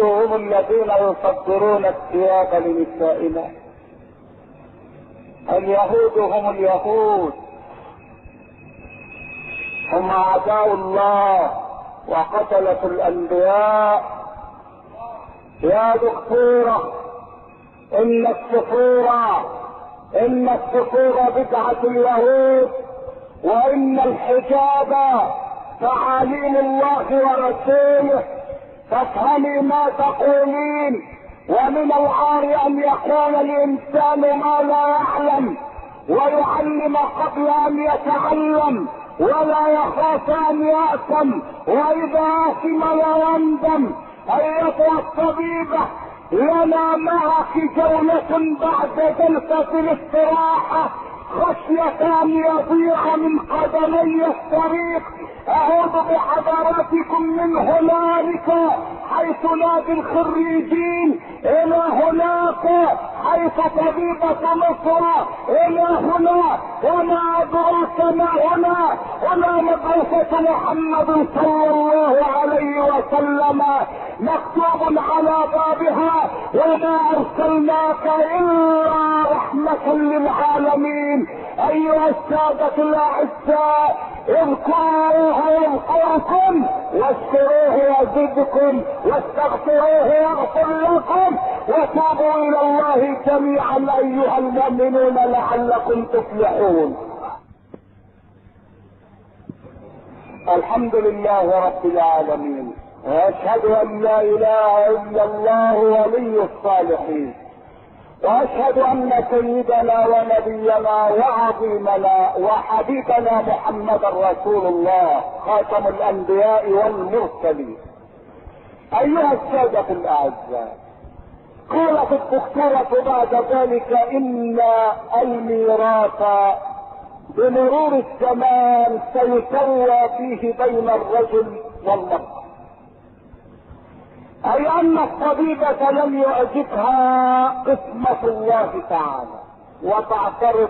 هم الذين يصدرون الثياب لنسائنا. اليهود هم اليهود، هم اعداء الله وقتلة الانبياء. يا دكتورة، ان السفور بدعة اليهود، وان الحجاب تعاليم الله ورسوله. فافهمي ما تقولين. ومن العار ان يقول الانسان ما لا يعلم، ويعلم قبل ان يتعلم، ولا يخاف ان يأثم، واذا اثم لا يندم. ايتها الطبيبة، لنا معك جولة بعد جلسة الاستراحة، خشية ان يضيع من قدمي الطريق. اعوذ بحضراتكم من هنالك حيث نادي الخريجين الى هناك حيث طبيبة مصر، الى هنا وما ادراك ما هنا. هنا مدرسة محمد صلى الله عليه وسلم مكتوب على بابها: وما ارسلناك الا رحمة للعالمين. ايها السادة الاعزاء، اذكروه يذكركم، واشكروه يزدكم، واستغفروه يغفر لكم، وتوبوا الى الله جميعا ايها المؤمنون لعلكم تفلحون. الحمد لله رب العالمين، واشهد ان لا اله الا الله ولي الصالحين، واشهد ان سيدنا ونبينا وعظيمنا وحبيبنا محمدا رسول الله خاتم الانبياء والمرسلين. ايها السادة الاعزاء، قالت الدكتورة بعد ذلك ان الميراث بمرور الزمان سيسوى فيه بين الرجل والمرأة، اي ان الطبيبة لم يعجبها قسمة الله تعالى وتعترض: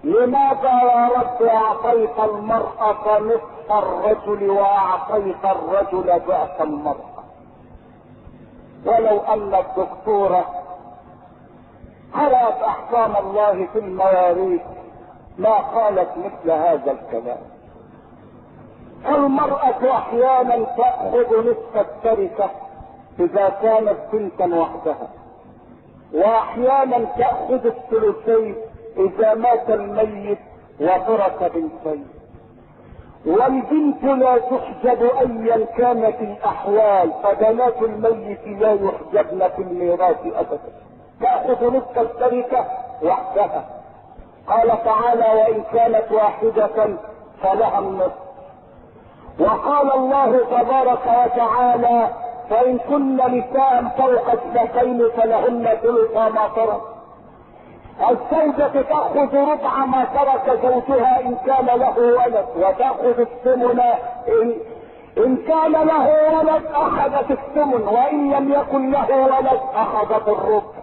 لماذا يا رب اعطيت المرأة نصف الرجل واعطيت الرجل ضعف المرأة؟ ولو ان الدكتورة قرأت احكام الله في المواريث ما قالت مثل هذا الكلام. المرأة احيانا تأخذ نصف التركة اذا كانت بنتا وحدها، واحيانا تأخذ الثلثين اذا مات الميت وترك بنتين. والبنت لا تحجب ايا كانت الاحوال، فبنات الميت لا يحجبن في الميراث ابدا، تأخذ نصف التركة وحدها. قال تعالى: وان كانت واحدة فلها النصف. وقال الله تبارك وتعالى: فإن كن نساء فوق اثنتين فلهن ثلث ما ترك. الزوجة تأخذ ربع ما ترك زوجها إن كان له ولد، وتأخذ الثمن إن كان له ولد أخذت الثمن، وإن لم يكن له ولد أخذت الربع.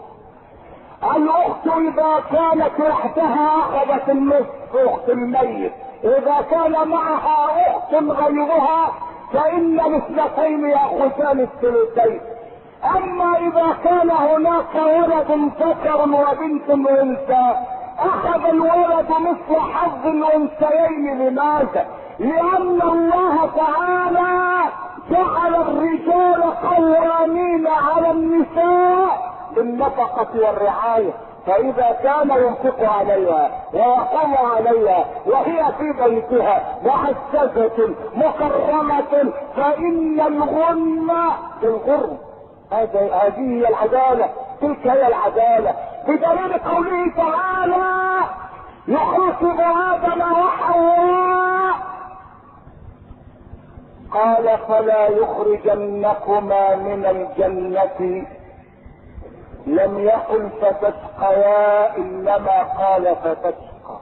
الأخت إذا كانت وحدها أخذت النصف، أخت الميت. إذا كان معها أخت غيرها فإن الاثنتين يأخذان الثلثين. أما إذا كان هناك ولد ذكر وبنت أنثى أخذ الولد مثل حظ الأنثيين. لماذا؟ لأن الله تعالى جعل الرجال قوامين على النساء بالنفقة والرعاية، فإذا كان ينفق عليها ويقوم عليها وهي في بيتها معززة مكرمة فإن الغنى بالغرم. هذه هي العدالة، تلك هي العدالة، بدليل قوله تعالى: يحاسب آدم وحواء، قال: فلا يخرجنكما من الجنة. لم يقل فتشقيا، انما قال فتشقى.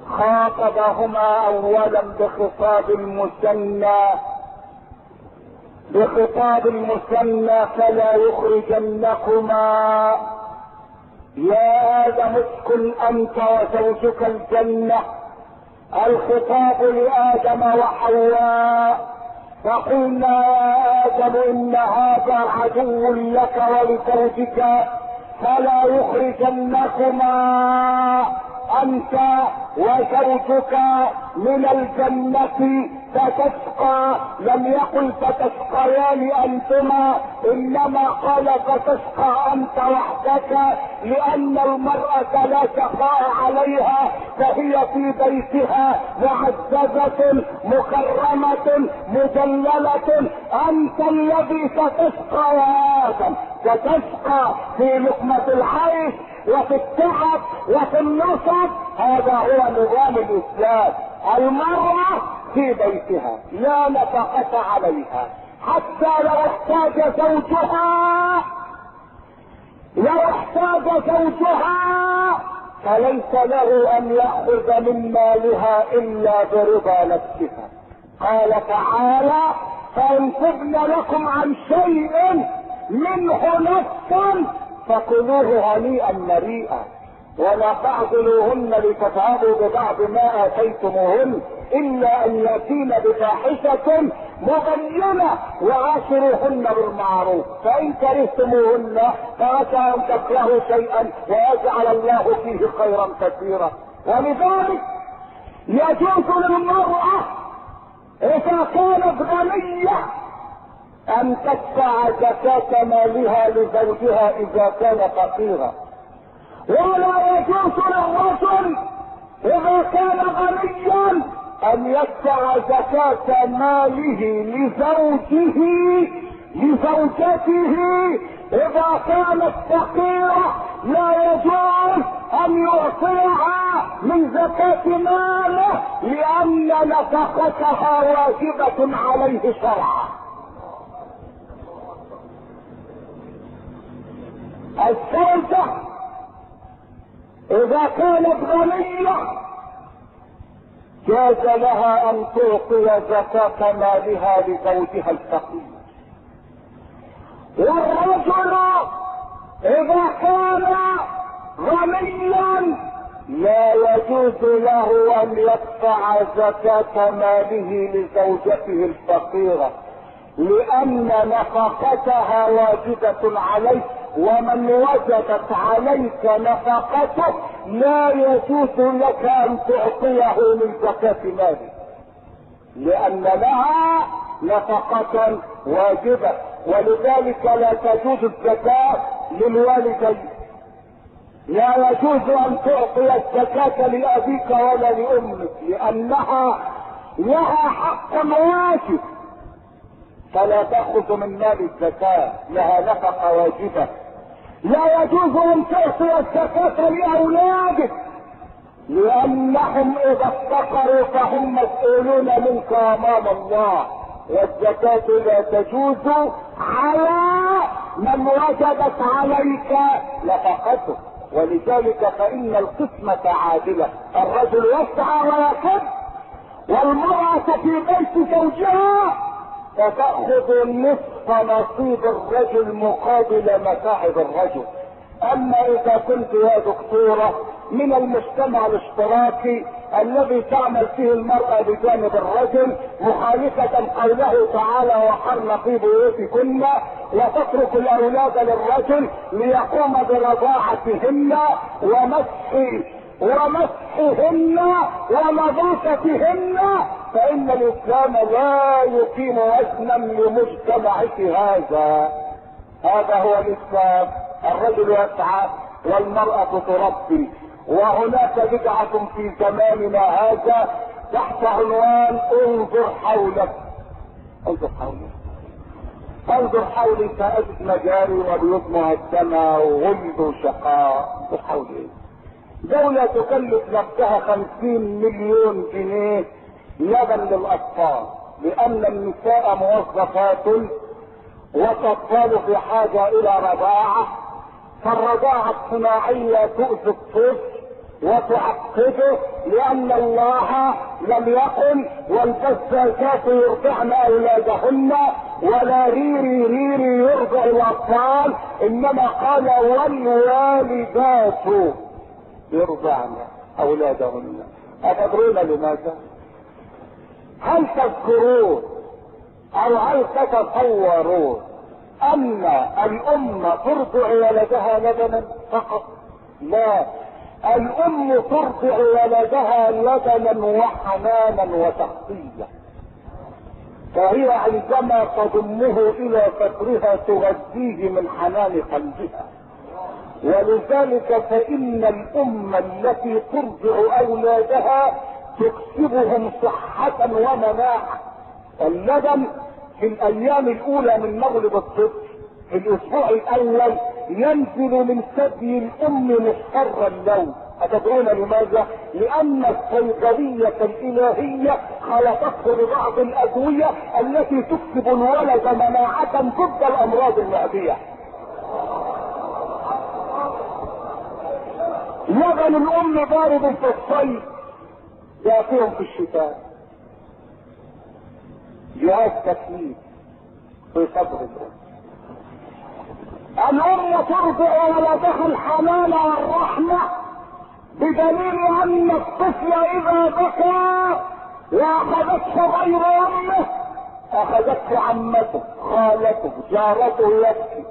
خاطبهما اولا بخطاب المثنى: فلا يخرجنكما يا ادم اسكن انت وزوجك الجنة. الخطاب لادم وحواء، فقلنا يا آدم إن هذا عدو لك ولزوجك فلا يخرجنكما أنت وزوجك من الجنة فتشقى. لم يقل فتشقيان أنتما، إنما قال فتشقى أنت وحدك، لأن المرأة لا شقاء عليها، فهي في بيتها معززة مكرمة مجللة. أنت الذي ستشقى يا آدم، ستشقى في لقمة العيش وفي التعب وفي النصب. هذا هو نظام الإسلام. المرأة في بيتها لا نفقة عليها، حتى لو احتاج زوجها فليس له ان يأخذ من مالها الا برضا نفسها. قال تعالى: فان تبن لكم عن شيء منه نفسا فكلوه هنيئا مريئا، ولا تعضلوهن لتذهبوا ببعض ما اتيتموهن الا ان ياتين بفاحشة مبينة وعاشروهن بالمعروف، فان كرهتموهن فعسى ان تكرهوا شيئا ويجعل الله فيه خيرا كثيرا. ولذلك يجوز للمرأة اذا كانت غنية ان تدفع زكاة مالها لزوجها اذا كان فقيرا، ولا يجوز للرجل اذا كان غنيا ان يدفع زكاة ماله لزوجته اذا كانت فقيرة. لا يجوز ان يعطيها من زكاة ماله لان نفقتها واجبة عليه شرعا. الزوجة اذا كانت غنية جاز لها ان تعطي زكاة مالها لزوجها الفقير. والرجل اذا كان غنيا لا يجوز له ان يدفع زكاة ماله لزوجته الفقيرة لان نفقتها واجبة عليه، ومن وجبت عليك نفقته لا يجوز لك ان تعطيه من زكاة ماله لان لها نفقة واجبة. ولذلك لا تجوز الزكاة للوالدين، لا يجوز ان تعطي الزكاة لابيك ولا لامك لانها لها حق واجب، فلا تأخذ من مال الزكاة، لها نفقة واجبة. لا يجوز ان تعطي الزكاة لاولادك لانهم اذا افتقروا فهم مسؤولون منك امام الله، والزكاة لا تجوز على من وجبت عليك نفقته. ولذلك فان القسمة عادلة، الرجل يسعى ويكد والمرأة في بيت زوجها فتأخذ نصف نصيب الرجل مقابل متاعب الرجل. اما اذا كنت يا دكتورة من المجتمع الاشتراكي الذي تعمل فيه المرأة بجانب الرجل مخالفة قوله تعالى: وقرن في بيوتكن، وتترك الاولاد للرجل ليقوم برضاعتهن ومسحهن ونظافتهن، فان الاسلام لا يقيم وزنا لمجتمعك هذا هو الاسلام. الرجل يسعى والمرأة تربي. وهناك بدعة في زماننا هذا تحت عنوان انظر حولك. انظر حولي فأجد مجاري وبيوت مهدمة وغلب وشقاء. انظر حولي دولة تكلف نفسها 50 مليون جنيه لبن للأطفال، لأن النساء موظفات والأطفال في حاجة إلى رضاعة، فالرضاعة الصناعية تؤذي الطفل وتعقده، لأن الله لم يقل والبزازات يرضعن أولادهن ولا ريري يرضع الأطفال، إنما قال والوالدات يرضعن أولادهن. أتدرون لماذا؟ هل تذكرون او هل تتصورون ان الام ترضع ولدها لبنا فقط؟ لا، الام ترضع ولدها لبنا وحنانا وتغطية، فهي عندما تضمه الى صدرها تغذيه من حنان قلبها. ولذلك فان الام التي ترضع اولادها تكسبهم صحة ومناعة. اللبن في الايام الاولى من مغلب الطفل في الاسبوع الاول ينزل من ثدي الام مصفر اللون. أتدرون لماذا؟ لأن الصيدلية الإلهية خلقته ببعض الأدوية التي تكسب الولد مناعة ضد الأمراض المعدية. لبن الأم بارد في الصيف دافئ في الشتاء، جهاز تكليف في صدر الأم ترضع ولدها الحنان والرحمة، بدليل ان الطفل اذا بكى واخذته غير امه اخذته عمته خالته جارته يبكي،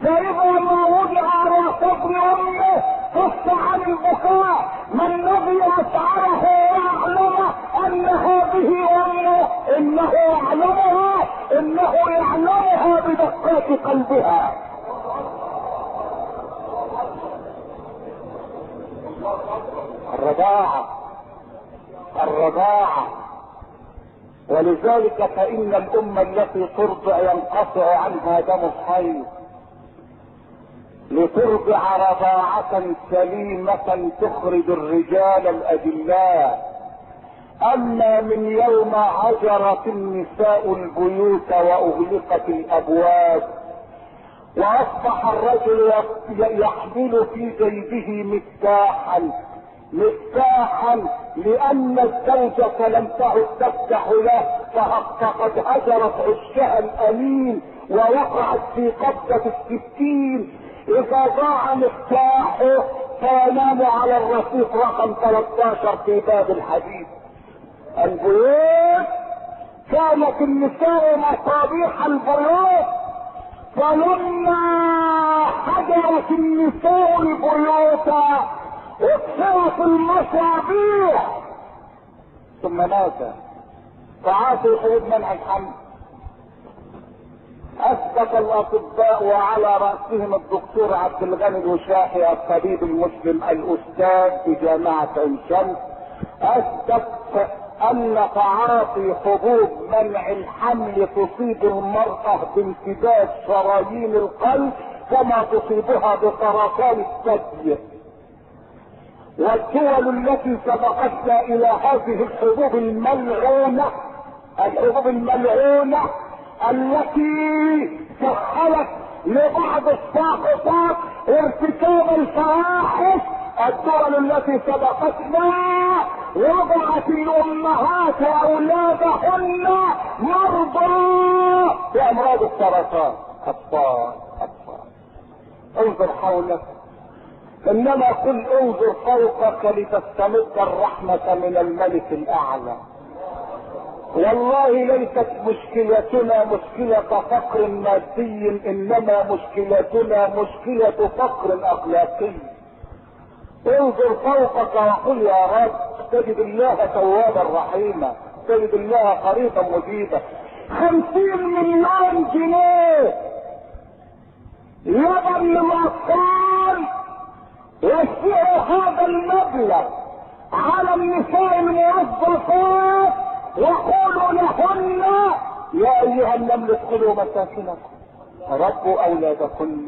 فاذا ما وضع على صدر امه كف عن البكاء. ما الذي اشعره ويعلم ان هذه امه؟ انه يعلمها، انه يعلمها بدقات قلبها. الرضاعة. ولذلك فإن الأم التي ترضع ينقطع عنها دم الحيض لترضع رضاعة سليمة تخرج الرجال الأجلاء. أما من يوم هجرت النساء البيوت وأغلقت الأبواب واصبح الرجل يحمل في جيبه مفتاحا لان الزوجة لم تعد تفتح له، فقد هجرت عشها الامين ووقعت في قبضة السكين. اذا ضاع مفتاحه فينام على الرصيف رقم 13 في باب الحديد. البيوت كانت النساء مصابيح البيوت، فلما حجرت النساء البيوت اكسرت المصابيح ثم مات. فعاصي حدود منع الحمل. اثبت الاطباء وعلى راسهم الدكتور عبد الغني الوشاحي الطبيب المسلم الاستاذ بجامعة عين شمس، اثبت ان تعاطي حبوب منع الحمل تصيب المرأة بانسداد شرايين القلب كما تصيبها بسرطان الثدي. والدول التي سبقتنا الى هذه الحبوب الملعونة التي سهلت لبعض الساقطات ارتكاب الفواحش، الدول التي سبقتنا وضعت الامهات اولادهن مرضى بامراض السرطان. اطفال انظر حولك، انما قل انظر فوقك لتستمد الرحمة من الملك الاعلى. والله ليست مشكلتنا مشكلة فقر مادي، انما مشكلتنا مشكلة فقر اخلاقي. انظر فوقك وقل يا رب، تجد الله توابا رحيما، تجد الله قريبا مجيبا. 50 مليون جنيه لبن للاطفال، وسعوا هذا المبلغ على النساء الموظفات وقولوا لهن يا ايها النمل ادخلوا مساكنكم ربوا اولادكن.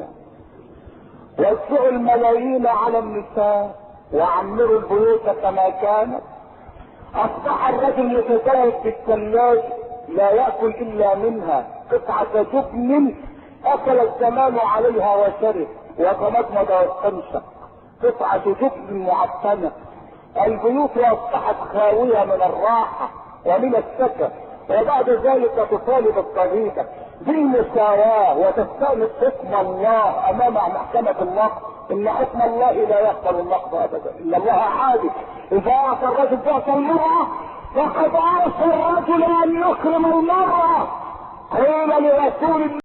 وسعوا الملايين على النساء وعمروا البيوت كما كانت. اصبح الرجل يتزوج في الثلاجة لا يأكل الا منها قطعة جبن اكل الزمان عليها وشرب وتمضمض واستنشق، قطعة جبن معفنة. البيوت اصبحت خاوية من الراحة ومن السكن، وبعد ذلك تطالب الطبيبة بالمساواة وتستأنف حكم الله امام محكمة النقض. ان حكم الله لا يقبل النقض ابدا، ان الله عادل. اذا اعطى الرجل ضعف المرأة فقد اوصى الرجل ان يكرم المرأة، قيل لرسول